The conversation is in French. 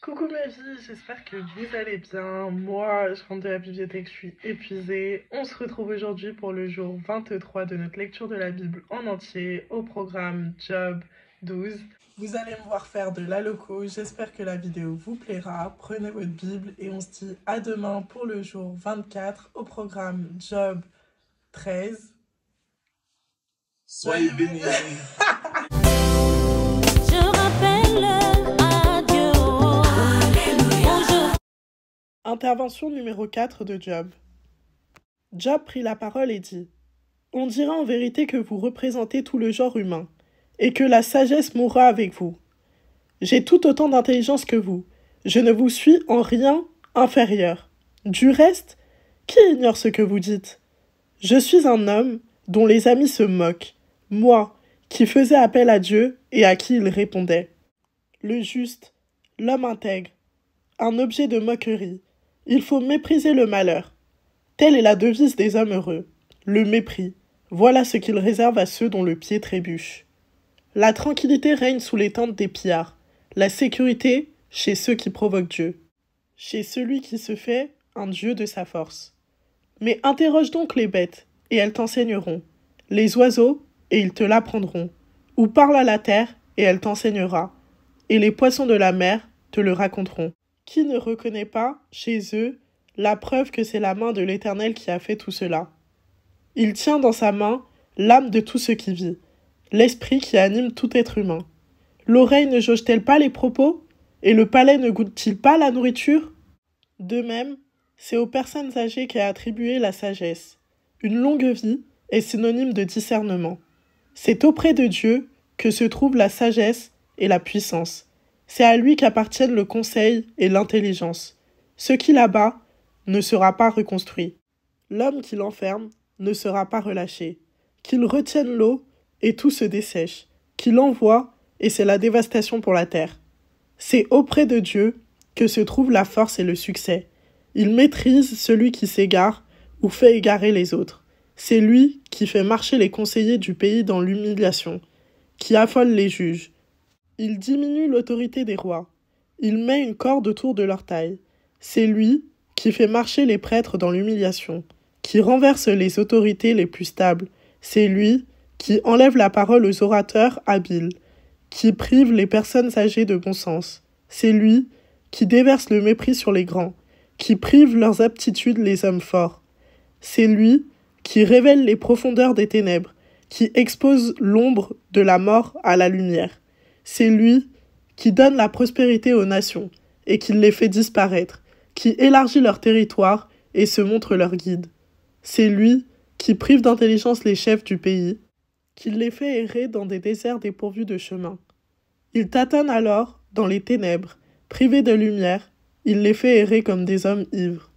Coucou ma vie, j'espère que vous allez bien. Moi, je rentre de la bibliothèque, je suis épuisée. On se retrouve aujourd'hui pour le jour 23 de notre lecture de la Bible en entier au programme Job 12. Vous allez me voir faire de la loco, j'espère que la vidéo vous plaira. Prenez votre Bible et on se dit à demain pour le jour 24 au programme Job 13. Soyez bénis. Je rappelle à Dieu. Alléluia. Intervention numéro 4 de Job. Job prit la parole et dit : On dira en vérité que vous représentez tout le genre humain, et que la sagesse mourra avec vous. J'ai tout autant d'intelligence que vous. Je ne vous suis en rien inférieur. Du reste, qui ignore ce que vous dites ? Je suis un homme dont les amis se moquent, moi, qui faisais appel à Dieu et à qui il répondait. Le juste, l'homme intègre, un objet de moquerie. Il faut mépriser le malheur. Telle est la devise des hommes heureux. Le mépris. Voilà ce qu'il réserve à ceux dont le pied trébuche. La tranquillité règne sous les tentes des pillards. La sécurité chez ceux qui provoquent Dieu. Chez celui qui se fait un Dieu de sa force. Mais interroge donc les bêtes, et elles t'enseigneront. Les oiseaux, et ils te l'apprendront. Ou parle à la terre, et elle t'enseignera. Et les poissons de la mer te le raconteront. Qui ne reconnaît pas, chez eux, la preuve que c'est la main de l'Éternel qui a fait tout cela ? Il tient dans sa main l'âme de tout ce qui vit, l'esprit qui anime tout être humain. L'oreille ne jauge-t-elle pas les propos ? Et le palais ne goûte-t-il pas la nourriture ? De même, c'est aux personnes âgées qu'est attribuée la sagesse. Une longue vie est synonyme de discernement. C'est auprès de Dieu que se trouvent la sagesse et la puissance. C'est à lui qu'appartiennent le conseil et l'intelligence. Ce qui l'abat ne sera pas reconstruit. L'homme qui l'enferme ne sera pas relâché. Qu'il retienne l'eau et tout se dessèche. Qu'il envoie et c'est la dévastation pour la terre. C'est auprès de Dieu que se trouvent la force et le succès. Il maîtrise celui qui s'égare ou fait égarer les autres. C'est lui qui fait marcher les conseillers du pays dans l'humiliation, qui affole les juges. Il diminue l'autorité des rois. Il met une corde autour de leur taille. C'est lui qui fait marcher les prêtres dans l'humiliation, qui renverse les autorités les plus stables. C'est lui qui enlève la parole aux orateurs habiles, qui prive les personnes âgées de bon sens. C'est lui qui déverse le mépris sur les grands, qui prive leurs aptitudes les hommes forts. C'est lui qui révèle les profondeurs des ténèbres, qui expose l'ombre de la mort à la lumière. C'est lui qui donne la prospérité aux nations et qui les fait disparaître, qui élargit leur territoire et se montre leur guide. C'est lui qui prive d'intelligence les chefs du pays, qui les fait errer dans des déserts dépourvus de chemin. Il tâtonne alors dans les ténèbres, privés de lumière, il les fait errer comme des hommes ivres.